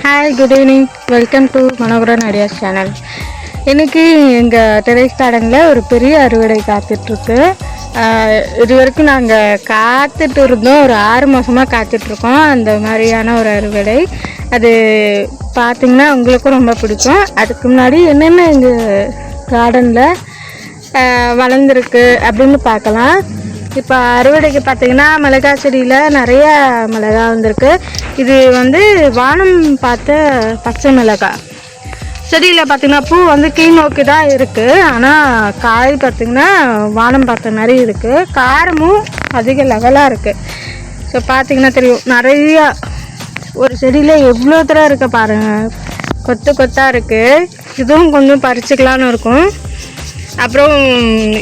Hi, good evening. Welcome to Manoharan ideas channel. இன்றைக்கி எங்கள் terrace கார்டனில் ஒரு பெரிய அறுவடை காத்துட்ருக்கு. இது வரைக்கும் நாங்கள் காத்துட்டு இருந்தோம், ஒரு 6 மாதமாக காத்துட்ருக்கோம். அந்த மாதிரியான ஒரு அறுவடை அது பார்த்திங்கன்னா உங்களுக்கும் ரொம்ப பிடிக்கும். அதுக்கு முன்னாடி என்னென்ன எங்கள் கார்டனில் வளர்ந்துருக்கு அப்படின்னு பார்க்கலாம். இப்போ அறுவடைக்கு பார்த்திங்கன்னா மிளகாய் செடியில் நிறைய மிளகாய் வந்திருக்கு. இது வானம் பார்த்த பச்சை மிளகாய். செடியில் பார்த்திங்கன்னா பூ கீழ் நோக்கி தான் இருக்குது, ஆனால் காய் பார்த்திங்கன்னா வானம் பார்த்த மாதிரி இருக்குது. காரமும் அதிக லெவலாக இருக்குது. ஸோ பார்த்திங்கன்னா தெரியும், நிறையா ஒரு செடியில் எவ்வளோ தூரம் இருக்க பாருங்கள், கொத்து கொத்தாக இருக்குது. இதுவும் கொஞ்சம் பறிச்சுக்கலான்னு இருக்கும். அப்புறம்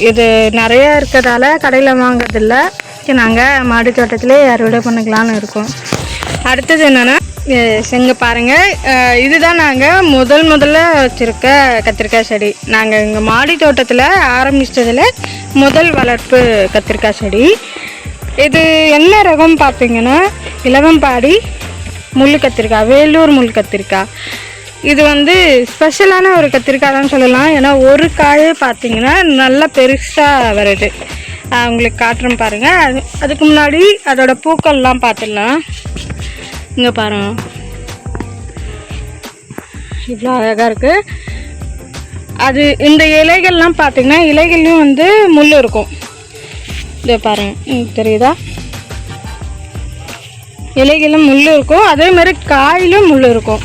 இது நிறையா இருக்கிறதால கடையில் வாங்குறதில்ல, நாங்கள் மாடி தோட்டத்திலே அறுவடை பண்ணிக்கலான்னு இருக்கோம். அடுத்தது என்னென்னா செங்க பாருங்கள், இதுதான் நாங்கள் முதல்ல வச்சுருக்க கத்திரிக்காய் செடி. நாங்கள் எங்கள் மாடி தோட்டத்தில் ஆரம்பித்ததில் முதல் வளர்ப்பு கத்திரிக்காய் செடி. இது என்ன ரகம் பார்த்திங்கன்னா இலவம்பாடி முள் கத்திரிக்காய், வேலூர் முள் கத்திரிக்காய். இது ஸ்பெஷலான ஒரு கத்திரிக்காய் தான் சொல்லலாம். ஏன்னா ஒரு காயே பார்த்திங்கன்னா நல்லா பெருசாக வருது. உங்களுக்கு காட்டுறேன் பாருங்கள். அதுக்கு முன்னாடி அதோட பூக்கள்லாம் பார்த்துடலாம். இங்கே பாருங்கள், இவ்வளோ அழகாக இருக்குது. அது இந்த இலைகள்லாம் பார்த்திங்கன்னா இலைகள்லையும் முள் இருக்கும். இதை பாருங்கள், தெரியுதா? இலைகளும் முள் இருக்கும், அதே மாதிரி காயிலும் முள் இருக்கும்.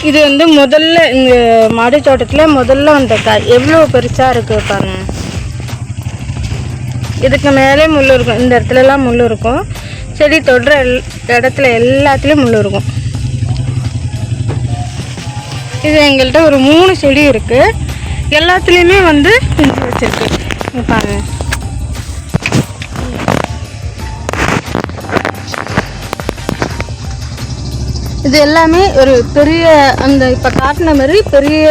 இது முதல்ல இந்த மாடி தோட்டத்தில் முதல்ல வந்த காய் எவ்வளோ பெருசாக இருக்குது பாருங்க. இதுக்கு மேலே முள் இருக்கும், இந்த இடத்துலலாம் முள் இருக்கும். செடி தொடுற இடத்துல எல்லாத்துலேயும் முள் இருக்கும். இது எங்கள்கிட்ட ஒரு 3 செடி இருக்குது, எல்லாத்துலேயுமே பிஞ்சு வச்சுருக்கு பாருங்க. இது எல்லாமே ஒரு பெரிய இப்போ காட்டின மாதிரி பெரிய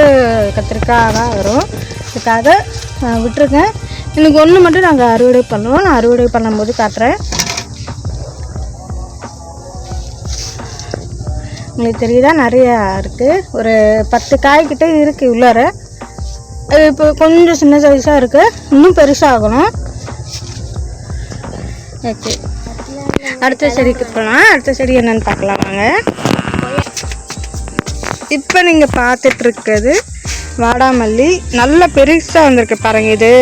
கத்திரிக்காயாக வரும். இதுக்காக விட்டுருக்கேன். எனக்கு ஒன்று மட்டும் நாங்கள் அறுவடை பண்ணுவோம். நான் அறுவடை பண்ணும்போது காட்டுறேன். உங்களுக்கு தெரியுதா, நிறையா இருக்குது. ஒரு 10 காய்கிட்ட இருக்குது உள்ளார. இப்போ கொஞ்சம் சின்ன சைஸாக இருக்குது, இன்னும் பெருசாகணும். ஓகே, அடுத்த செடிக்கு போகலாம். அடுத்த செடி என்னென்னு பார்க்கலாம் வாங்க. இப்போ நீங்கள் பார்த்துட்ருக்கிறது வாடாமல்லி. நல்ல பெருசாக வந்திருக்கு பாருங்கள். இது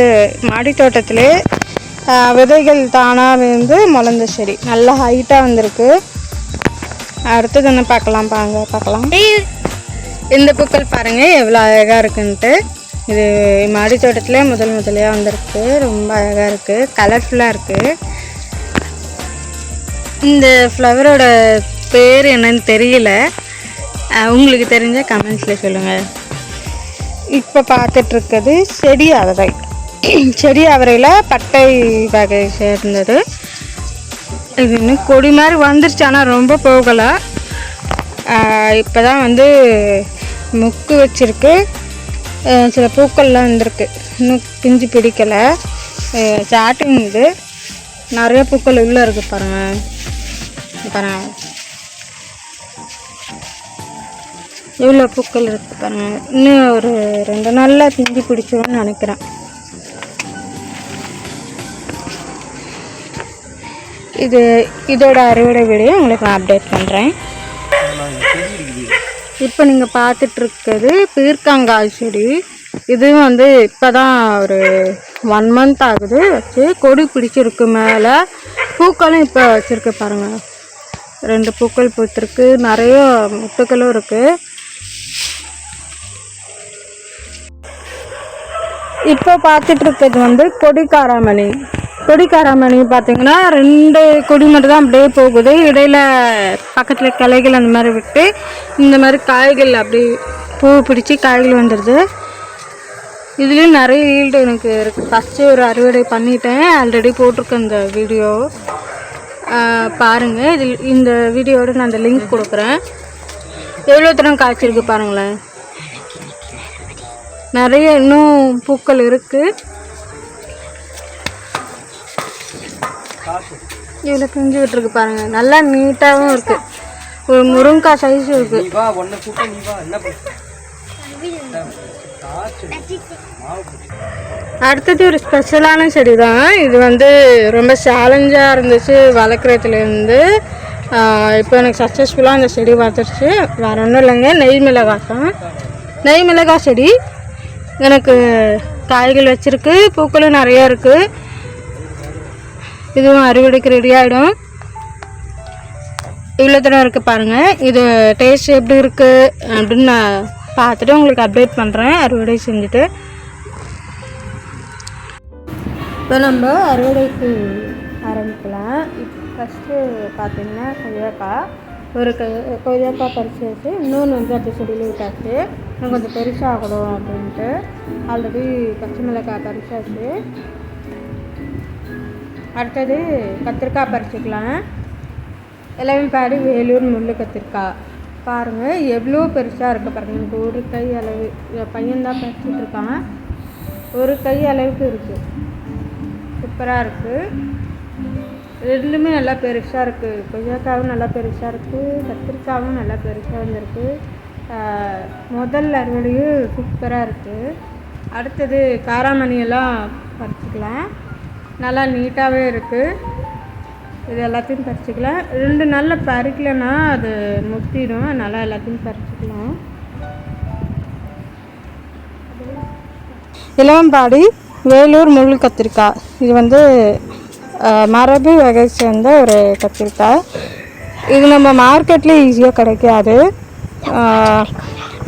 மாடி தோட்டத்திலே விதைகள் தானாக முளைந்த செடி, நல்ல ஹைட்டாக வந்திருக்கு. அடுத்தது என்ன பார்க்கலாம் பார்க்கலாம். இந்த பூக்கள் பாருங்கள் எவ்வளோ அழகாக இருக்குன்ட்டு. இது மாடி தோட்டத்திலே முதலையாக வந்திருக்கு. ரொம்ப அழகாக இருக்குது, கலர்ஃபுல்லாக இருக்குது. இந்த ஃப்ளவரோட பேர் என்னன்னு தெரியல, உங்களுக்கு தெரிஞ்ச கமெண்ட்ஸில் சொல்லுங்கள். இப்போ பார்த்துட்ருக்கிறது செடி அவரை. செடி அவரையில் பட்டை வகை சேர்ந்தது. இது இன்னும் கொடி மாதிரி வந்துருச்சு, ஆனால் ரொம்ப போகலை. இப்போ தான் முக்கு வச்சுருக்கு. சில பூக்கள்லாம் வந்திருக்கு, இன்னும் பிஞ்சு பிடிக்கலை. ஸ்டார்டிங் இது நிறைய பூக்கள் உள்ளே இருக்குது பாருங்கள். பாருங்கள் எவ்வளோ பூக்கள் இருக்குது பாருங்கள். இன்னும் ஒரு 2 நாளில் பிஞ்சு பிடிச்சிடும்னு நினைக்கிறேன். இதோட அறுவடை வீடியோ உங்களுக்கு நான் அப்டேட் பண்ணுறேன். இப்போ நீங்கள் பார்த்துட்ருக்கிறது பீர்க்கங்காய் செடி. இதுவும் இப்போ தான் ஒரு 1 மந்த் ஆகுது வச்சு. கொடி பிடிச்சிருக்கு, மேலே பூக்களும் இப்போ வச்சுருக்கு பாருங்கள். 2 பூக்கள் பூத்திருக்கு, நிறைய முட்டுக்களும் இருக்குது. இப்போ பார்த்துட்ருக்கிறது கொடிக்காராமணி. கொடிக்காராமணி பார்த்திங்கன்னா 2 கொடி மட்டும் தான் அப்படியே போகுது. இடையில் பக்கத்தில் கிளைகள் அந்த மாதிரி விட்டு இந்த மாதிரி காய்கள் அப்படி பூ பிடிச்சி காய்கள் வந்துடுது. இதுலேயும் நிறைய ஈல்டு எனக்கு இருக்குது. ஃபஸ்ட்டு ஒரு அறுவடை பண்ணிட்டேன், ஆல்ரெடி போட்டிருக்கேன் இந்த வீடியோ பாருங்கள். இந்த வீடியோவோட நான் அந்த லிங்க் கொடுக்குறேன். எவ்வளோ தூரம் காய்ச்சிருக்கு பாருங்களேன். நிறைய இன்னும் பூக்கள் இருக்குது. இவ்வளோ பிஞ்சு விட்டுருக்கு பாருங்கள், நல்லா நீட்டாகவும் இருக்குது. ஒரு முருங்கைக்காய் சைஸ் இருக்கு. அடுத்தது ஒரு ஸ்பெஷலான செடி தான். இது வந்து ரொம்ப சேலஞ்சாக இருந்துச்சு வளர்க்குறதுலேருந்து. இப்போ எனக்கு சக்ஸஸ்ஃபுல்லாக அந்த செடி பார்த்துருச்சு. வேறு ஒன்றும் இல்லைங்க, நெய் மிளகாய் தான். நெய் மிளகாய் செடி எனக்கு காய்கள் வச்சுருக்கு, பூக்களும் நிறையா இருக்குது. இதுவும் அறுவடைக்கு ரெடி ஆகிடும். இவ்வளோ தூரம் இருக்குது பாருங்கள். இது டேஸ்ட் எப்படி இருக்குது அப்படின்னு நான் பார்த்துட்டு உங்களுக்கு அப்டேட் பண்ணுறேன் அறுவடை செஞ்சுட்டு. இப்போ நம்ம அறுவடைக்கு ஆரம்பிக்கலாம். இப்போ ஃபஸ்ட்டு பார்த்திங்கன்னா கொய்யாக்காய். ஒரு கொய்யாக்காய் பறிச்சு வச்சு இன்னொன்று வந்து அந்த செடியில் விட்டாச்சு. இன்னும் கொஞ்சம் பெருசாகணும் அப்படின்ட்டு. ஆல்ரெடி பச்சை மிளகாய் பறிச்சாச்சு. அடுத்தது கத்திரிக்காய் பறிச்சுக்கலாம். இளவம்பாடி வேலூர் முள் கத்திரிக்காய் பாருங்கள் எவ்வளோ பெருசாக இருக்குது பாருங்கள். எனக்கு ஒரு கை அளவு பையன்தான் பறிச்சிட்ருக்கான். ஒரு கை அளவுக்கு இருக்குது. சூப்பராக இருக்குது. ரெண்டுமே நல்லா பெருசாக இருக்குது. கொய்யாக்காவும் நல்லா பெருசாக இருக்குது, கத்திரிக்காவும் நல்லா பெருசாக வந்துருக்கு. முதல் அறுவடையும் சூப்பராக இருக்குது. அடுத்தது காராமணியெல்லாம் பறிச்சுக்கலாம். நல்லா நீட்டாகவே இருக்குது. இது எல்லாத்தையும் பறிச்சுக்கலாம். 2 நாளில் பறிக்கலைன்னா அது முத்திடும். நல்லா எல்லாத்தையும் பறிச்சுக்கலாம். இளவம்பாடி வேலூர் முள் கத்திரிக்காய். இது வந்து மரபு வகை சேர்ந்த ஒரு கத்திரிக்காய். இது நம்ம மார்க்கெட்லேயே ஈஸியாக கிடைக்காது.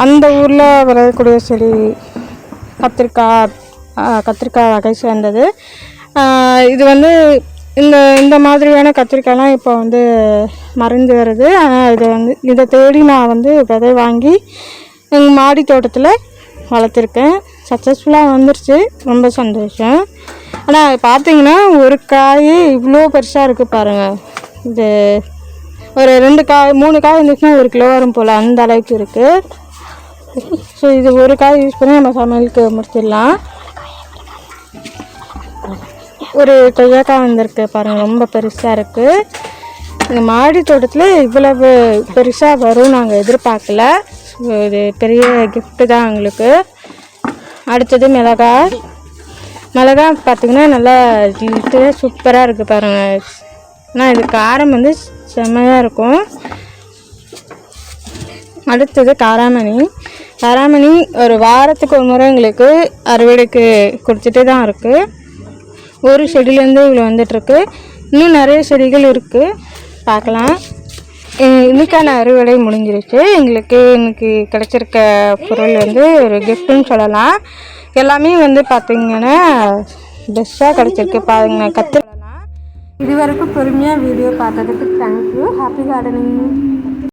அந்த ஊரில் விளையக்கூடிய செடி கத்திரிக்காய் வகை சேர்ந்தது. இது வந்து இந்த மாதிரியான கத்திரிக்காய்லாம் இப்போ வந்து மறைந்து வருது. ஆனால் இதை தேடி நான் வந்து விதை வாங்கி எங்கள் மாடி தோட்டத்தில் வளர்த்துருக்கேன். சக்ஸஸ்ஃபுல்லாக வந்துருச்சு. ரொம்ப சந்தோஷம். ஆனால் பார்த்தீங்கன்னா ஒரு காய் இவ்வளோ பெருசாக இருக்குது பாருங்கள். இது ஒரு 2 காய் 3 காய் இருந்துச்சுன்னா 1 கிலோ வரும் போல், அந்த அளவுக்கு இருக்குது. ஸோ இது ஒரு காய் யூஸ் பண்ணி நம்ம சமையலுக்கு முடிச்சிடலாம். ஒரு கொய்யாக்காய் வந்திருக்கு பாருங்கள், ரொம்ப பெருசாக இருக்குது. இந்த மாடி தோட்டத்தில் இவ்வளவு பெருசாக வரும் நாங்கள் எதிர்பார்க்கல. இது பெரிய கிஃப்ட்டு தான் எங்களுக்கு. அடுத்தது மிளகாய் பார்த்திங்கன்னா நல்லா சூப்பராக இருக்குது பாருங்கள். ஆனால் இது காரம் வந்து செம்மையாக இருக்கும். அடுத்தது காராமணி ஒரு வாரத்துக்கு ஒரு முறை எங்களுக்கு அறுவடைக்கு கொடுத்துட்டே தான் இருக்குது. ஒரு செடியிலேருந்து இவ்வளோ வந்துட்டுருக்கு. இன்னும் நிறைய செடிகள் இருக்குது, பார்க்கலாம். இன்றைக்கான அறுவடை முடிஞ்சிருச்சு. எங்களுக்கு இன்றைக்கி கிடச்சிருக்க பொருள் வந்து ஒரு கிஃப்ட்டுன்னு சொல்லலாம். எல்லாமே வந்து பார்த்திங்கன்னா பெஸ்ட்டாக கிடச்சிருக்கு பாருங்க. கற்றுக்கலாம். இது வரைக்கும் பொறுமையாக வீடியோ பார்த்ததுக்கு தேங்க்யூ. Happy gardening.